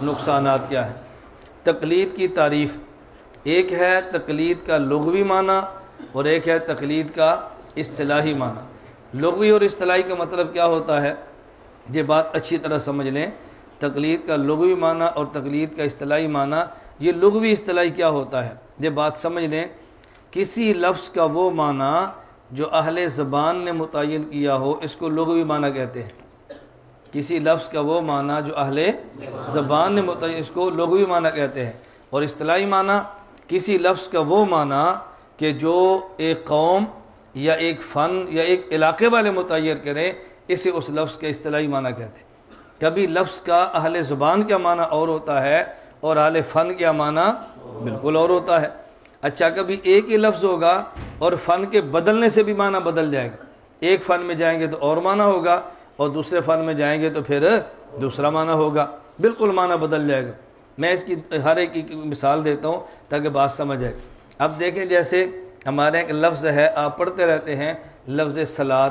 نقصانات کیا ہیں۔ تقلید کی تعریف، ایک ہے تقلید کا لغوی معنی اور ایک ہے تقلید کا اصطلاحی معنی۔ لغوی اور اصطلاحی کا مطلب کیا ہوتا ہے، یہ بات اچھی طرح سمجھ لیں۔ تقلید کا لغوی معنی اور تقلید کا اصطلاحی معنی، یہ لغوی اصطلاحی کیا ہوتا ہے یہ بات سمجھ لیں۔ کسی لفظ کا وہ معنی جو اہل زبان نے متعین کیا ہو، اس کو لغوی معنی کہتے ہیں۔ کسی لفظ کا وہ معنی جو اہل زبان نے متعین، اس کو لغوی معنی کہتے ہیں۔ اور اصطلاحی معنی کسی لفظ کا وہ معنی کہ جو ایک قوم یا ایک فن یا ایک علاقے والے متعین کریں، اسے اس لفظ کے اصطلاحی معنی کہتے ہیں۔ کبھی لفظ کا اہل زبان کا معنی اور ہوتا ہے اور اہل فن کا معنی بالکل اور ہوتا ہے۔ اچھا، کبھی ایک ہی لفظ ہوگا اور فن کے بدلنے سے بھی معنی بدل جائے گا۔ ایک فن میں جائیں گے تو اور معنی ہوگا اور دوسرے فن میں جائیں گے تو پھر دوسرا معنی ہوگا، بالکل معنی بدل جائے گا۔ میں اس کی ہر ایک کی مثال دیتا ہوں تاکہ بات سمجھ آئے۔ اب دیکھیں، جیسے ہمارے ایک لفظ ہے، آپ پڑھتے رہتے ہیں لفظ صلاۃ۔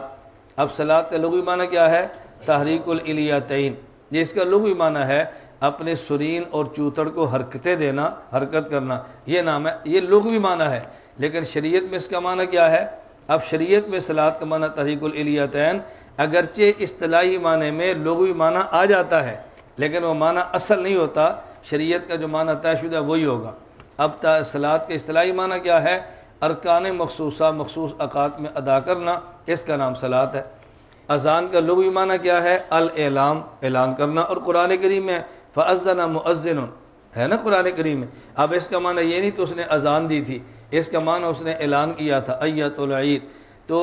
اب صلاۃ کا لغوی معنی کیا ہے؟ تحریک الالیتین۔ یہ اس کا لغوی معنی ہے اپنے سرین اور چوتڑ کو حرکتیں دینا، حرکت کرنا، یہ نام ہے، یہ لغوی معنی ہے۔ لیکن شریعت میں اس کا معنی کیا ہے؟ اب شریعت میں صلاۃ کا معنی تحریک الالیتین، اگرچہ اصطلاحی معنی میں لغوی معنی آ جاتا ہے لیکن وہ معنی اصل نہیں ہوتا، شریعت کا جو معنی طے شدہ وہی ہوگا۔ اب صلاۃ کے اصطلاحی معنی کیا ہے؟ ارکان مخصوصہ مخصوص اوقات میں ادا کرنا، اس کا نام صلاۃ ہے۔ اذان کا لغوی معنی کیا ہے؟ الاعلام، اعلان کرنا، اور قرآن کریم میں فَأَذَّنَ مُؤَذِّنٌ ہے نا قرآن کریم میں۔ اب اس کا معنی یہ نہیں کہ اس نے اذان دی تھی، اس کا معنی اس نے اعلان کیا تھا، ایۃ العید۔ تو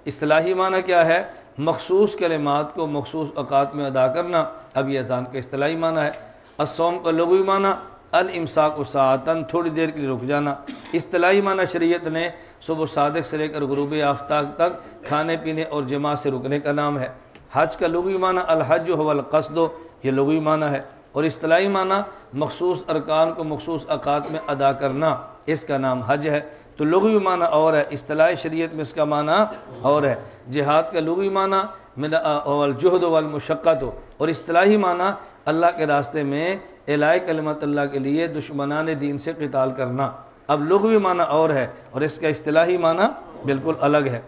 اصطلاحی معنی کیا ہے؟ مخصوص کلمات کو مخصوص اوقات میں ادا کرنا، اب یہ اذان کا اصطلاحی معنی ہے۔ الصوم کا لغوی معنی الامساک ساعتاً، تھوڑی دیر کے لیے رک جانا۔ اصطلاحی معنی شریعت نے صبح صادق سے لے کر غروب آفتاب تک کھانے پینے اور جماع سے رکنے کا نام ہے۔ حج کا لغوی معنی الحج هو القصد، یہ لغوی معنی ہے۔ اور اصطلاحی معنی مخصوص ارکان کو مخصوص اوقات میں ادا کرنا، اس کا نام حج ہے۔ تو لغوی معنی اور ہے، اصطلاحی شریعت میں اس کا معنی اور ہے۔ جہاد کا لغوی معنی من الجہد والمشقت، اور اصطلاحی معنی اللہ کے راستے میں اعلاء کلمت اللہ کے لیے دشمنان دین سے قتال کرنا۔ اب لغوی معنی اور ہے اور اس کا اصطلاحی معنی بالکل الگ ہے۔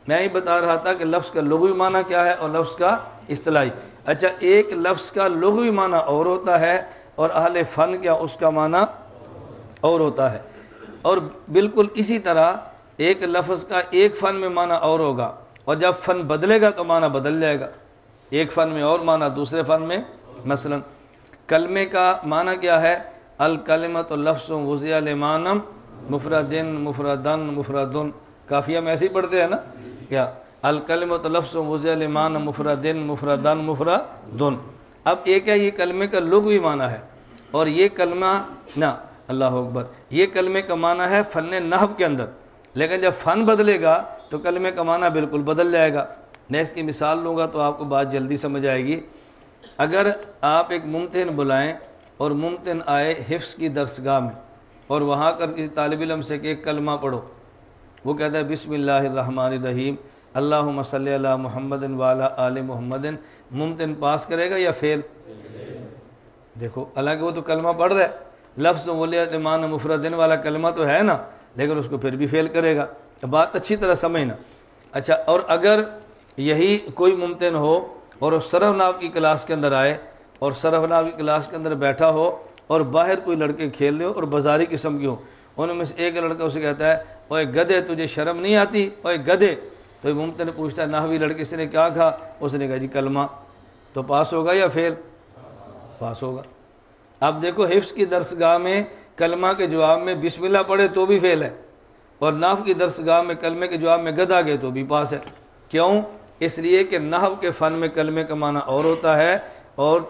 میں ہی بتا رہا تھا کہ لفظ کا لغوی معنی کیا ہے اور لفظ کا اصطلاحی۔ اچھا، ایک لفظ کا لغوی معنی اور ہوتا ہے اور اہل فن کیا اس کا معنی اور ہوتا ہے۔ اور بالکل اسی طرح ایک لفظ کا ایک فن میں معنی اور ہوگا اور جب فن بدلے گا تو معنی بدل جائے گا۔ ایک فن میں اور معنی، دوسرے فن میں۔ مثلا کلمے کا معنی کیا ہے؟ الکلمۃ لفظ وضع لمعنی مفردن مفردن مفردن، کافیہ میں ایسے ہی پڑھتے ہیں نا کیا؟ الکلمۃ لفظ وضع لمعنی مفردن مفردن مفردن۔ اب ایک ہے یہ کلمے کا لغوی معنی ہے اور یہ کلمہ نا اللہ اکبر، یہ کلمے کا معنی ہے فن نحو کے اندر، لیکن جب فن بدلے گا تو کلمے کا معنی بالکل بدل جائے گا۔ میں اس کی مثال لوں گا تو آپ کو بات جلدی سمجھ آئے گی۔ اگر آپ ایک ممتحن بلائیں اور ممتحن آئے حفظ کی درسگاہ میں اور وہاں کر کسی طالب علم سے کہ ایک کلمہ پڑھو، وہ کہتا ہے بسم اللہ الرحمن الرحیم اللہم صلی علی محمد وعلی آل محمد، ممتحن پاس کرے گا یا فیل؟ دیکھو، حالانکہ وہ تو کلمہ پڑھ رہا ہے، لفظ ولیت ایمان مفردن والا کلمہ تو ہے نا، لیکن اس کو پھر بھی فیل کرے گا۔ بات اچھی طرح سمجھنا۔ اچھا، اور اگر یہی کوئی ممتحن ہو اور صرف نحو کی کلاس کے اندر آئے اور صرف نحو کی کلاس کے اندر بیٹھا ہو اور باہر کوئی لڑکے کھیل رہے ہو اور بازاری قسم کی ہو، ان میں سے ایک لڑکا اسے کہتا ہے اوے گدھے تجھے شرم نہیں آتی، اوے گدھے، تو یہ ممتحن پوچھتا ہے نحوی لڑکے سے نے کیا کہا؟ اس نے کہا جی کلمہ، تو پاس ہوگا یا فیل؟ پاس ہوگا۔ اب دیکھو، حفظ کی درسگاہ میں کلمہ کے جواب میں بسم اللہ پڑھے تو بھی فیل ہے، اور نحو کی درسگاہ میں کلمے کے جواب میں گدھا گئے تو بھی پاس ہے۔ کیوں؟ اس لیے کہ نحو کے فن میں کلمے کا معنی اور ہوتا ہے اور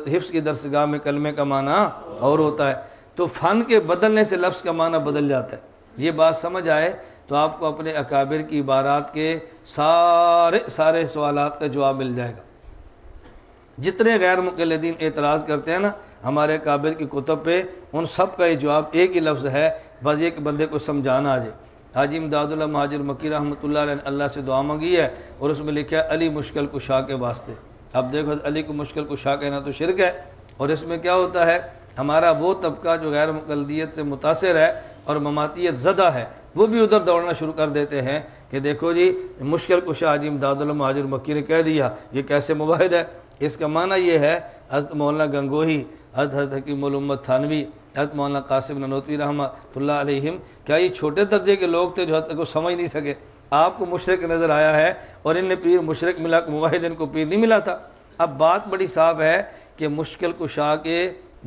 حفظ کی درسگاہ میں کلمے کا معنی اور ہوتا ہے، تو فن کے بدلنے سے لفظ کا معنی بدل جاتا ہے۔ یہ بات سمجھ آئے تو آپ کو اپنے اکابر کی عبارات کے سارے سوالات کا جواب مل جائے گا۔ جتنے غیر مقلدین اعتراض کرتے ہیں نا ہمارے اکابر کی کتب پہ، ان سب کا یہ جواب ایک ہی لفظ ہے، بس ایک بندے کو سمجھانا آ جائے۔ حاجی امداد اللہ مہاجر مکی رحمۃ اللہ علیہ نے اللہ سے دعا مانگی ہے اور اس میں لکھا ہے علی مشکل کشا کے واسطے۔ اب دیکھو، علی کو مشکل کشا کہنا تو شرک ہے، اور اس میں کیا ہوتا ہے، ہمارا وہ طبقہ جو غیر مقلدیت سے متاثر ہے اور مماتیت زدہ ہے، وہ بھی ادھر دوڑنا شروع کر دیتے ہیں کہ دیکھو جی مشکل کشا حاجی امداد المہاجر مکی نے کہہ دیا، یہ کیسے مباحد ہے؟ اس کا معنی یہ ہے حضرت مولانا گنگوہی، حضرت حکیم الامت تھانوی، حضرت مولانا قاسم نانوتوی رحمۃ اللہ علیہم، کیا یہ چھوٹے درجے کے لوگ تھے جو حضرت کو سمجھ نہیں سکے؟ آپ کو مشرک نظر آیا ہے اور ان نے پیر مشرک ملا، موحد ان کو پیر نہیں ملا تھا۔ اب بات بڑی صاف ہے کہ مشکل کشا کے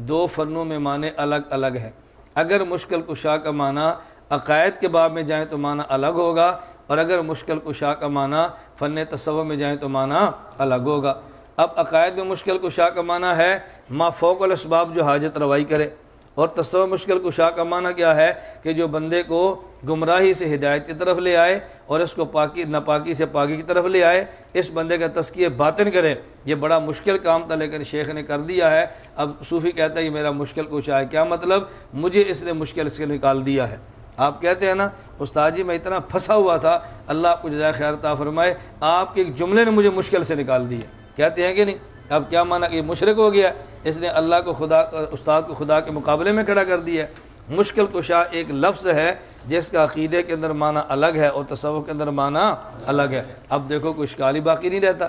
دو فنوں میں معنی الگ الگ ہیں۔ اگر مشکل کشا کا معنی عقائد کے باب میں جائیں تو معنی الگ ہوگا، اور اگر مشکل کشا کا معنی فن تصوف میں جائیں تو معنی الگ ہوگا۔ اب عقائد میں مشکل کشا کا معنی ہے ما فوق الاسباب جو حاجت روائی کرے، اور تصوف مشکل کشا کا معنی کیا ہے کہ جو بندے کو گمراہی سے ہدایت کی طرف لے آئے اور اس کو پاکی ناپاکی سے پاکی کی طرف لے آئے، اس بندے کا تزکیہ باطن کرے۔ یہ بڑا مشکل کام تھا لیکن شیخ نے کر دیا ہے۔ اب صوفی کہتا ہے یہ میرا مشکل کشا ہے، کیا مطلب؟ مجھے اس نے مشکل سے نکال دیا ہے۔ آپ کہتے ہیں نا استاد جی میں اتنا پھنسا ہوا تھا، اللہ آپ کو جزائے خیر عطا فرمائے، آپ کے ایک جملے نے مجھے مشکل سے نکال دیا، کہتے ہیں کہ نہیں؟ اب کیا مانا کہ یہ مشرک ہو گیا، اس نے اللہ کو خدا، استاد کو خدا کے مقابلے میں کھڑا کر دیا ہے۔ مشکل کشا ایک لفظ ہے جس کا عقیدے کے اندر معنی الگ ہے اور تصوف کے اندر معنی الگ ہے۔ اب دیکھو کوئی اشکال ہی باقی نہیں رہتا۔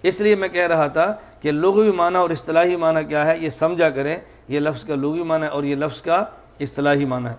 اس لیے میں کہہ رہا تھا کہ لغوی معنی اور اصطلاحی معنی کیا ہے یہ سمجھا کریں، یہ لفظ کا لغوی معنی اور یہ لفظ کا اصطلاحی معنی ہے۔